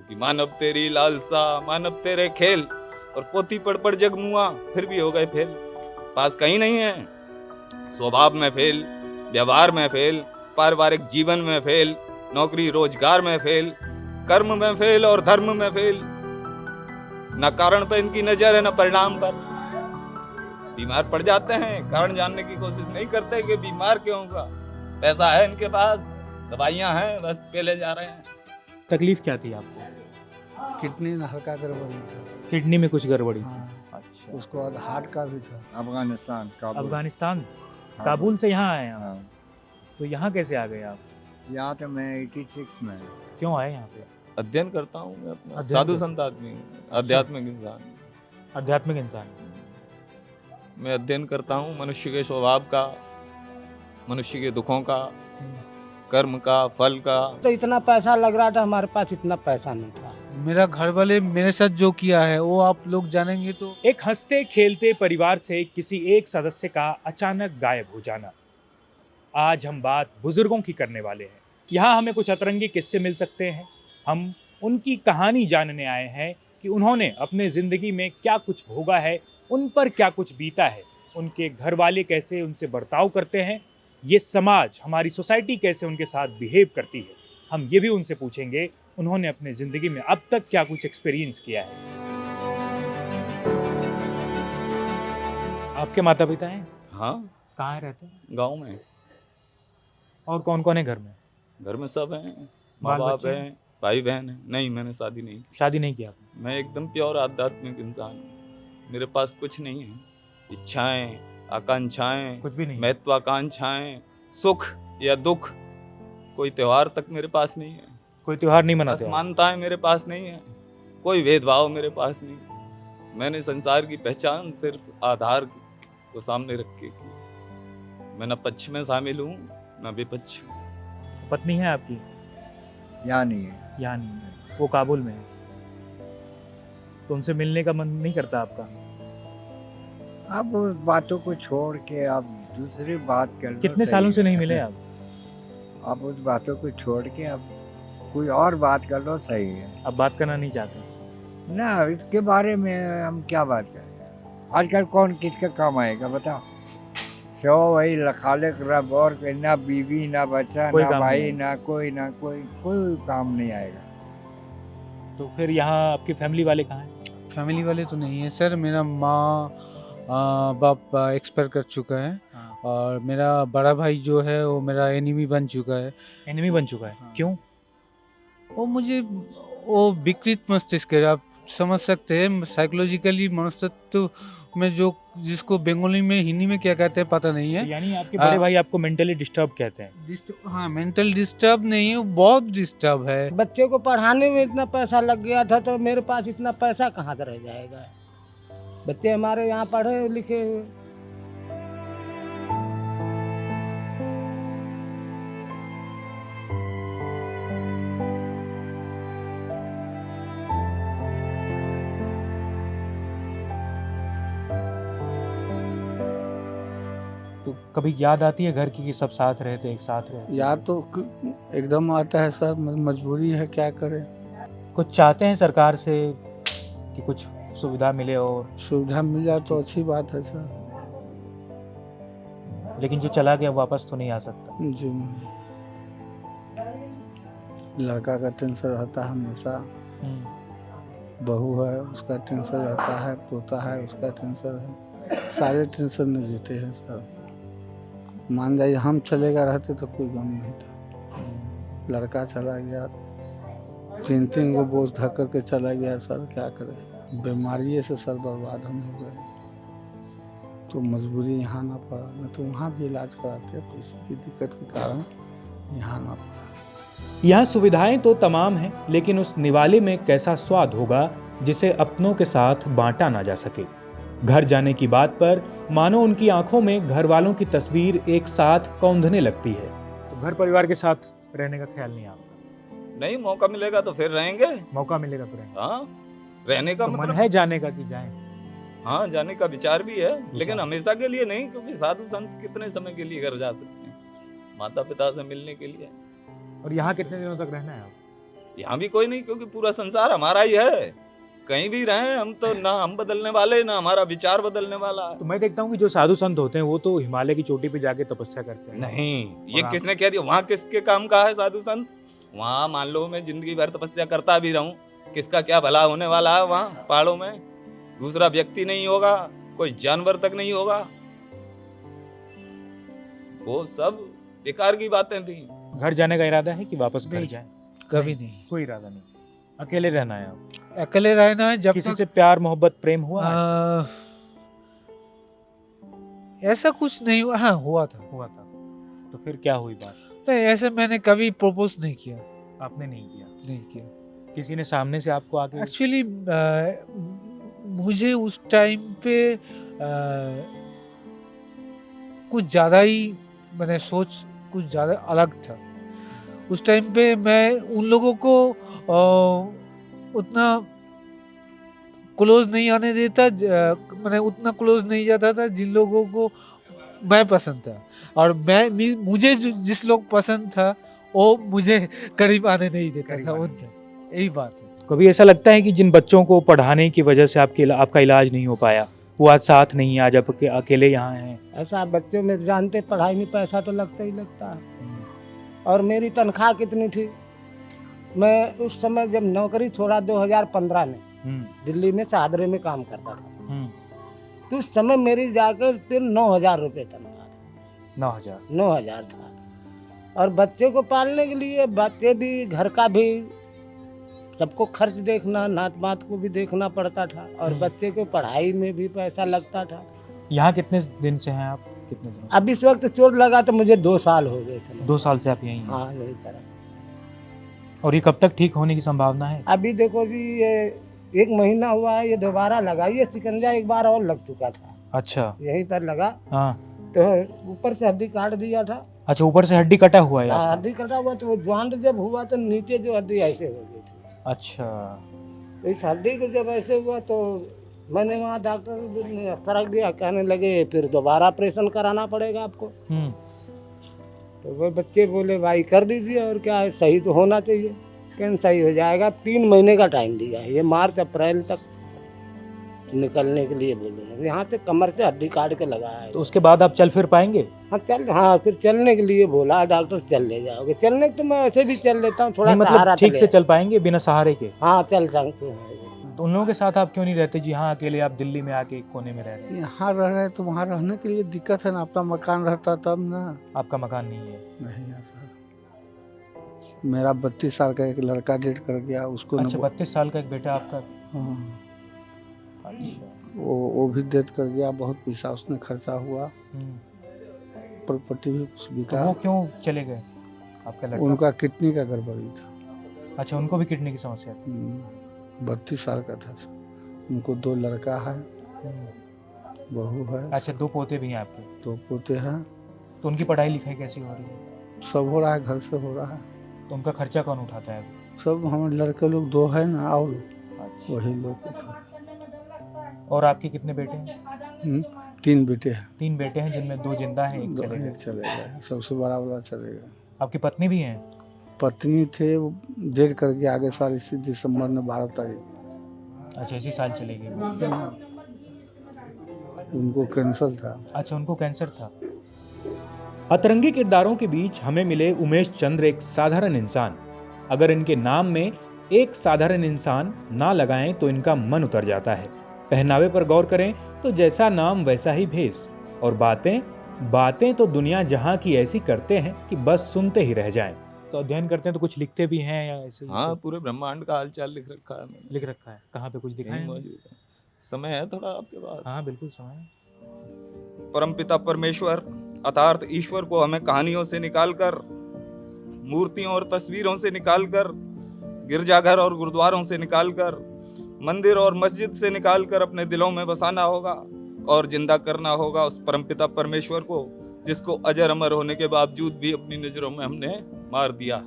कि मानव तेरी लालसा मानव तेरे खेल, और पोथी पढ़ पढ़ जग मुआ फिर भी हो गए फेल। पास कहीं नहीं है, स्वभाव में फेल, व्यवहार में फेल, पारिवारिक जीवन में फेल, नौकरी रोजगार में फेल, कर्म में फेल और धर्म में फेल। न कारण पर इनकी नजर है न परिणाम पर। बीमार पड़ जाते हैं, कारण जानने की कोशिश नहीं करते कि बीमार क्यों हुआ। पैसा है इनके पास, दवाइयां हैं, बस पहले जा रहे हैं। तकलीफ क्या थी आपको? किडनी में हल्का गड़बड़ी था। किडनी में कुछ गड़बड़ी थी। हाँ, अच्छा, उसके बाद हार्ट का भी था। अफगानिस्तान काबुल। अफगानिस्तान, हाँ। काबुल से यहाँ आए आप? हाँ। तो यहाँ कैसे आ गए आप? यहाँ तो मैं 86 में। क्यों आए यहाँ पे? अध्ययन करता हूँ मैं अपना, अध्ययन साधु करते संत आदमी हूँ, आध्यात्मिक इंसान। आध्यात्मिक इंसान। मैं अध्ययन करता हूँ मनुष्य के स्वभाव का, मनुष्य के दुखों का, कर्म का, फल का। तो इतना पैसा लग रहा था, हमारे पास इतना पैसा नहीं था। मेरा घर वाले मेरे साथ जो किया है वो आप लोग जानेंगे तो। एक हंसते खेलते परिवार से किसी एक सदस्य का अचानक गायब हो जाना। आज हम बात बुजुर्गों की करने वाले हैं। यहाँ हमें कुछ अतरंगी किस्से मिल सकते हैं। हम उनकी कहानी जानने आए हैं कि उन्होंने अपने ज़िंदगी में क्या कुछ भोगा है, उन पर क्या कुछ बीता है, उनके घर वाले कैसे उनसे बर्ताव करते हैं, ये समाज, हमारी सोसाइटी कैसे उनके साथ बिहेव करती है। हम ये भी उनसे पूछेंगे उन्होंने अपने ज़िंदगी में अब तक क्या कुछ एक्सपीरियंस किया है। आपके माता पिता हैं? हाँ, कहाँ रहते हैं? गाँव में। और कौन कौन है घर में? घर में सब हैं, बाल माँ बाप बच्चे? हैं, भाई बहन हैं। नहीं, मैंने शादी नहीं की। शादी नहीं किया आपने? मैं एकदम प्योर आध्यात्मिक इंसान हूँ। मेरे पास कुछ नहीं है, इच्छाएं, आकांक्षाएं, कुछ भी नहीं? महत्वाकांक्षाएं, सुख या दुख, कोई त्योहार तक मेरे पास नहीं है। कोई त्योहार नहीं मनाते आप? असमानताएं मेरे पास नहीं है, कोई भेदभाव मेरे पास नहीं है। मैंने संसार की पहचान सिर्फ आधार को सामने रख के की। मैं न पक्ष में शामिल हूँ न विपक्ष। पत्नी है आपकी? यहाँ नहीं है। यहाँ नहीं है, वो काबुल में है। तो उनसे मिलने का मन नहीं करता आपका? अब उस बातों को छोड़ के आप दूसरी बात कर लो। कितने सालों से नहीं मिले आप? आप उस बातों को छोड़ के आप कोई और बात कर लो, सही है अब बात करना नहीं चाहते? ना। इसके बारे में हम क्या बात करें। आजकल कौन किसका काम आएगा बताओ। सो वही खालिक रब, और ना बीवी ना बच्चा कोई ना काम भाई नहीं। ना कोई काम नहीं आएगा। तो फिर यहाँ आपकी फैमिली वाले कहाँ हैं? फैमिली वाले तो नहीं है सर। मेरा माँ बाप एक्सपायर कर चुका है। हाँ। और मेरा बड़ा भाई जो है वो मेरा एनिमी बन चुका है। एनिमी बन चुका है? हाँ। क्यों? वो विकृत मस्तिष्क है, आप समझ सकते हैं। साइकोलॉजिकली मनुष्यत्व में जो, जिसको बंगाली में हिंदी में क्या कहते हैं पता नहीं है। यानी आपके बड़े भाई आपको मेंटली डिस्टर्ब कहते हैं? हाँ, मेंटल डिस्टर्ब नहीं, वो बहुत डिस्टर्ब है। बच्चे को पढ़ाने में इतना पैसा लग गया था, तो मेरे पास इतना पैसा कहाँ से रह जाएगा। बच्चे हमारे यहाँ पढ़े लिखे हुए। तो कभी याद आती है घर की कि सब साथ रहते, एक साथ रहते? याद तो एकदम आता है सर, मजबूरी है, क्या करें। कुछ चाहते हैं सरकार से कि कुछ सुविधा मिले, और सुविधा मिल जाए तो अच्छी बात है सर। लेकिन जो चला गया वापस तो नहीं आ सकता। जी, लड़का का टेंशन रहता है हमेशा, बहू है उसका टेंशन रहता है, पोता है उसका टेंशन है, सारे टेंशन में जीते हैं सर। मान जाइए हम चलेगा रहते तो कोई गम नहीं था। लड़का चला गया, तीन को बोझ धक करके चला गया सर, क्या करें। बीमारी से सर बर्बाद होने हो गए, तो मजबूरी यहाँ ना पड़ा, नहीं तो वहाँ भी इलाज कराते, पैसे की दिक्कत के कारण यहाँ ना पड़ा। यहाँ सुविधाएं तो तमाम हैं, लेकिन उस निवाले में कैसा स्वाद होगा जिसे अपनों के साथ बांटा ना जा सके। घर जाने की बात पर मानो उनकी आंखों में घर वालों की तस्वीर एक साथ कौंधने लगती है। तो घर परिवार के साथ रहने का ख्याल नहीं आपका? नहीं, मौका मिलेगा तो फिर रहेंगे। मौका मिलेगा तो रहेंगे। हाँ, रहने का तो मन मतलब है जाने का कि जाएं? हाँ, जाने का विचार भी है, लेकिन हमेशा के लिए नहीं, क्योंकि साधु संत कितने समय के लिए घर जा सकते हैं, माता पिता से मिलने के लिए। और यहाँ कितने दिनों तक रहना है आप? यहाँ भी कोई नहीं, क्योंकि पूरा संसार हमारा ही है। कहीं भी रहें हम तो, ना हम बदलने वाले ना हमारा विचार बदलने वाला है। तो मैं देखता हूँ कि जो साधु संत होते हैं वो तो हिमालय की चोटी पे जाके तपस्या करते हैं। नहीं, ये वहाँ- किसने कह दिया? वहाँ किसके काम का है साधु संत? वहाँ मान लो मैं जिंदगी भर तपस्या करता भी रहूं, किसका क्या भला होने वाला है? वहाँ पहाड़ों में दूसरा व्यक्ति नहीं होगा, कोई जानवर तक नहीं होगा। वो सब बेकार की बातें थी। घर जाने का इरादा है कि वापस घर नहीं। जाए? कभी नहीं। कोई इरादा नहीं, अकेले रहना है आप? अकेले रहना है जब किसी तक से प्यार मोहब्बत प्रेम हुआ है? ऐसा कुछ नहीं हुआ। हाँ, हुआ था। हुआ था, तो फिर क्या हुई बात? नहीं, ऐसे मैंने कभी प्रपोज नहीं किया। आपने नहीं किया? नहीं किया। किसी ने सामने से आपको आके? एक्चुअली मुझे उस टाइम पे कुछ ज़्यादा ही मैंने सोच कुछ ज़्यादा अलग था। उस टाइम पे मैं उन लोगों को उतना क्लोज नहीं आने देता, मैंने उतना क्लोज नहीं जाता था जिन लोगों को मैं पसंद था, और मुझे जिस लोग पसंद था वो मुझे करीब आने नहीं देता था उनसे। यही बात है। कभी ऐसा लगता है कि जिन बच्चों को पढ़ाने की वजह से आपका इलाज नहीं हो पाया, वो आज साथ नहीं, आज आप अकेले यहाँ हैं? ऐसा बच्चों में जानते, पढ़ाई में पैसा तो लगता ही लगता है। और मेरी तनख्वाह कितनी थी, मैं उस समय जब नौकरी छोड़ा 2015 में दिल्ली में सादरे में काम करता था, तो उस समय मेरी जाकर फिर 9,000 रुपये तनख्वाह। 9,000 था। और बच्चे को पालने के लिए, बच्चे भी, घर का भी, सबको खर्च देखना, नात मात को भी देखना पड़ता था, और बच्चे को पढ़ाई में भी पैसा लगता था। यहाँ कितने दिन से हैं आप? कितने दिन से? अब इस वक्त चोट लगा तो मुझे 2 साल हो गए समझ। 2 साल से आप यहीं हैं? हाँ, यही तरह। और ये कब तक ठीक होने की संभावना है? अभी देखो जी, ये 1 महीना हुआ है, ये दोबारा लगा। ये शिकंजा एक बार और लग चुका था, अच्छा। यहीं पर लगा, हाँ, तो ऊपर से हड्डी काट दिया था। अच्छा, ऊपर से हड्डी कटा हुआ है हाँ, आपका? हड्डी कटा हुआ, तो वो ज्वाइंट जब हुआ तो नीचे जो हड्डी ऐसे हो गई थी। अच्छा। तो इस हड्डी को जब ऐसे हुआ तो मैंने वहाँ डॉक्टर ने फर्क दिया, कहने लगे फिर दोबारा ऑपरेशन कराना पड़ेगा आपको। तो वो बच्चे बोले भाई कर दीजिए, और क्या है, सही तो होना चाहिए। कहने सही हो जाएगा। 3 महीने का टाइम दिया है, ये मार्च अप्रैल तक निकलने के लिए बोले हैं। यहाँ से कमर से हड्डी काट के लगाया है। तो उसके बाद आप चल फिर पाएंगे? हाँ, फिर चलने के लिए बोला डॉक्टर, चल ले जाओगे। चलने तो मैं ऐसे भी चल लेता हूँ, थोड़ा नहीं, सहारा मतलब ठीक तो से ले। चल पाएंगे बिना सहारे के? हाँ, चल सकते हैं। तो उन लोगों के साथ आप क्यों नहीं रहते जी? हाँ, अकेले आप दिल्ली में आके एक कोने में रह रहे हैं। यहाँ रह रहे तो वहाँ रहने के लिए दिक्कत है ना, अपना मकान रहता तब ना। आपका मकान नहीं है? नहीं है सर। मेरा 32 साल का एक लड़का डेट कर गया, उसको अच्छा, 32 साल का एक बेटा आपका? हाँ, अच्छा। वो भी डेट कर गया। बहुत पैसा उसने खर्चा हुआ, प्रॉपर्टी भी कुछ तो बिका। वो क्यों चले गए आपका लड़का? उनका किडनी का गड़बड़ी था। अच्छा, उनको भी किडनी की समस्या थी? 32 साल का था सर। उनको 2 लड़का है, बहू है। अच्छा, 2 पोते भी हैं आपके? 2 पोते हैं। तो उनकी पढ़ाई लिखाई कैसी हो रही है? सब हो रहा है, घर से हो रहा है तो उनका खर्चा कौन उठाता है? सब। हम लड़के लोग 2 है ना, और अच्छा। वही लोग। और आपके कितने बेटे हैं? 3 बेटे हैं। 3 बेटे हैं, जिनमें 2 जिंदा हैं, एक चले गए। एक चले गए, सबसे बड़ा वाला चले गए। आपकी पत्नी भी हैं? पत्नी थे, वो डेट करके आगे साल इसी दिसंबर में 12 तारीख। अच्छा, इसी साल चले गए। उनको कैंसर था। अच्छा, उनको कैंसर था। अतरंगी किरदारों के बीच हमें मिले उमेश चंद्र एक साधारण इंसान। अगर इनके नाम में एक साधारण इंसान ना लगाएं तो इनका मन उतर जाता है। पहनावे पर गौर करें तो जैसा नाम वैसा ही भेष, और बातें तो दुनिया जहां की ऐसी करते हैं कि बस सुनते ही रह जाएं। तो अध्ययन करते हैं तो कुछ लिखते भी हैं या ऐसे? हाँ, पूरे ब्रह्मांड का हालचाल लिख रखा है मैंने। लिख रखा है? कहाँ पे कुछ दिखाएं? यहीं मौजूद है। समय है थोड़ा आपके पास? हाँ, बिल्कुल समय है। परमपिता परमेश्वर अर्थात ईश्वर को हमें कहानियों से निकालकर, मूर्तियों और तस्वीरों से निकालकर, गिरजाघर और गुरुद्वारों से निकालकर, मंदिर और मस्जिद से निकालकर अपने दिलों में बसाना होगा और जिंदा करना होगा उस परमपिता परमेश्वर को, जिसको अजर अमर होने के बावजूद भी अपनी नजरों में हमने मार दिया।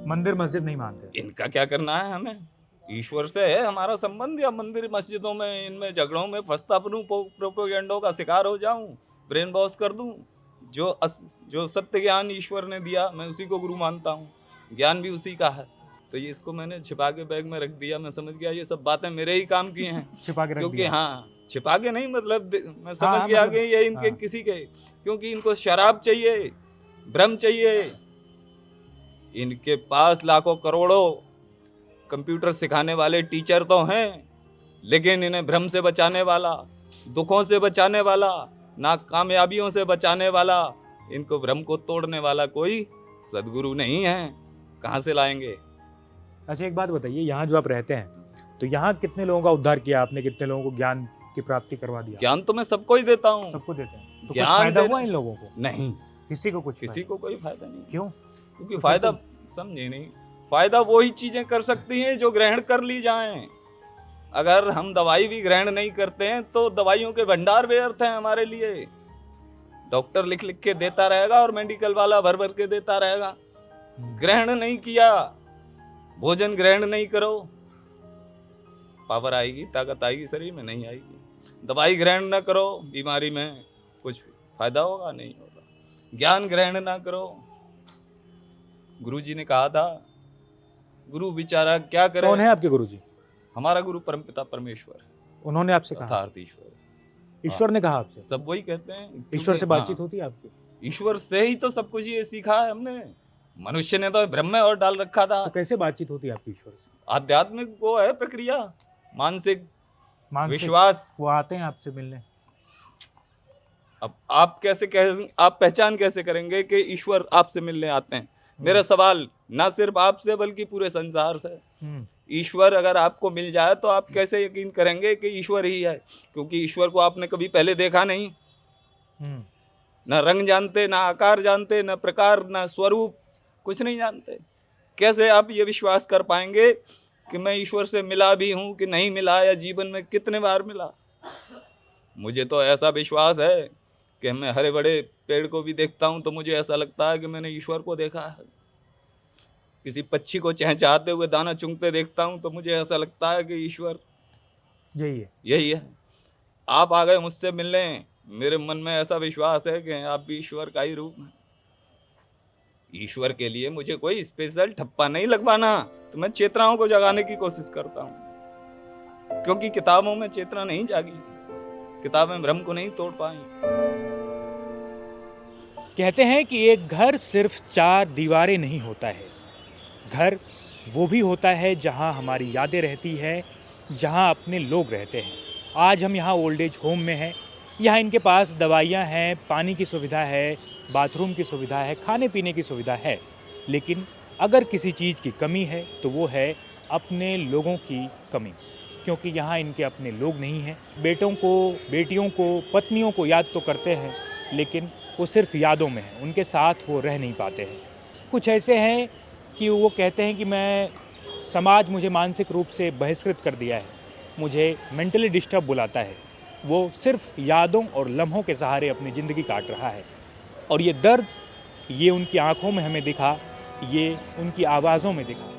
मंदिर मस्जिद नहीं मानते? इनका क्या करना है हमें? ईश्वर से है हमारा संबंध, या मंदिर मस्जिदों में इनमें झगड़ों में फंसता बनूं, प्रोपेगेंडो का शिकार हो जाऊं, ब्रेन वॉश कर दूं? जो सत्य ज्ञान ईश्वर ने दिया मैं उसी को गुरु मानता हूँ। ज्ञान भी उसी का है। तो ये इसको मैंने छिपा के बैग में रख दिया। मैं समझ गया ये सब बातें मेरे ही काम की हैं। छिपा के रख क्योंकि दिया। हाँ, छिपा के नहीं, मतलब मैं हाँ, समझ गया मतलब- कि ये इनके हाँ। किसी के, क्योंकि इनको शराब चाहिए, भ्रम चाहिए। इनके पास लाखों करोड़ों कंप्यूटर सिखाने वाले टीचर तो हैं, लेकिन इन्हें भ्रम से बचाने वाला, दुखों से बचाने वाला, नाकामयाबियों से बचाने वाला, इनको भ्रम को तोड़ने वाला कोई सदगुरु नहीं है। कहाँ से लाएंगे? अच्छा एक बात बताइए, यहाँ जो आप रहते हैं तो यहाँ कितने लोगों का उद्धार किया आपने, कितने लोगों को ज्ञान की प्राप्ति करवा दिया? ज्ञान तो मैं सबको ही देता हूँ। सबको देते हैं तो कुछ ज्ञान फायदा देना- हुआ इन लोगों को? नहीं, किसी को कुछ किसी को कोई फायदा नहीं। क्यों? क्योंकि तो फायदा फिर समझे नहीं। फायदा वही चीजें कर सकती हैं जो ग्रहण कर ली जाएं। अगर हम दवाई भी ग्रहण नहीं करते हैं तो दवाइयों के भंडार व्यर्थ हैं हमारे लिए। डॉक्टर लिख लिख के देता रहेगा और मेडिकल वाला भर भर के देता रहेगा। ग्रहण नहीं किया, भोजन ग्रहण नहीं करो, पावर आएगी, ताकत आएगी शरीर में, नहीं आएगी। दवाई ग्रहण ना करो, बीमारी में कुछ फायदा होगा नहीं होगा। ज्ञान ग्रहण ना करो। गुरुजी ने कहा था, गुरु बेचारा क्या करे। कौन है आपके गुरुजी? हमारा गुरु परमपिता परमेश्वर, उन्होंने आपसे कहा? यथार्थ ईश्वर। ईश्वर ने कहा आपसे? सब वही कहते हैं। ईश्वर से क्योंकि- बातचीत हाँ, होती है आपकी? ईश्वर से ही तो सब कुछ ये सीखा है हमने। मनुष्य ने तो ब्रह्म में और डाल रखा था। तो कैसे बातचीत होती है आपकी ईश्वर से? आध्यात्मिक वो है प्रक्रिया, मानसिक मानसिक? विश्वास। वो आते हैं आपसे मिलने? अब आप आप पहचान कैसे करेंगे कि ईश्वर आपसे मिलने आते हैं? मेरा सवाल ना सिर्फ आपसे बल्कि पूरे संसार से। ईश्वर अगर आपको मिल जाए तो आप कैसे यकीन करेंगे कि ईश्वर ही है? क्योंकि ईश्वर को आपने कभी पहले देखा नहीं। ना रंग जानते, ना आकार जानते, ना प्रकार, ना स्वरूप, कुछ नहीं जानते। कैसे आप ये विश्वास कर पाएंगे कि मैं ईश्वर से मिला भी हूँ कि नहीं मिला, या जीवन में कितने बार मिला? मुझे तो ऐसा विश्वास है कि मैं हरे बड़े पेड़ को भी देखता हूँ तो मुझे ऐसा लगता है कि मैंने ईश्वर को देखा है। किसी पक्षी को चहचहाते हुए दाना चुंगते देखता हूँ तो मुझे ऐसा लगता है कि ईश्वर यही है। आप आ गए मुझसे मिलने, मेरे मन में ऐसा विश्वास है कि आप भी ईश्वर का ही रूप हैं। ईश्वर के लिए मुझे कोई स्पेशल ठप्पा नहीं लगवाना, तो मैं चेतनाओं को जगाने की कोशिश करता हूँ। क्योंकि किताबों में चेतना नहीं जागी, किताबें भ्रम को नहीं तोड़ पाई। कहते हैं कि एक घर सिर्फ 4 दीवारें नहीं होता है। घर वो भी होता है जहाँ हमारी यादें रहती है, जहाँ अपने लोग रहते हैं। आज हम यहाँ ओल्ड एज होम में हैं। यहाँ इनके पास दवाइयाँ हैं, पानी की सुविधा है, बाथरूम की सुविधा है, खाने पीने की सुविधा है। लेकिन अगर किसी चीज़ की कमी है तो वो है अपने लोगों की कमी, क्योंकि यहाँ इनके अपने लोग नहीं हैं। बेटों को, बेटियों को, पत्नियों को याद तो करते हैं, लेकिन वो सिर्फ यादों में हैं, उनके साथ वो रह नहीं पाते हैं। कुछ ऐसे हैं कि वो कहते हैं कि समाज मुझे मानसिक रूप से बहिष्कृत कर दिया है, मुझे मेंटली डिस्टर्ब बुलाता है। वो सिर्फ यादों और लम्हों के सहारे अपनी ज़िंदगी काट रहा है। और ये दर्द, ये उनकी आँखों में हमें दिखा, ये उनकी आवाज़ों में दिखा।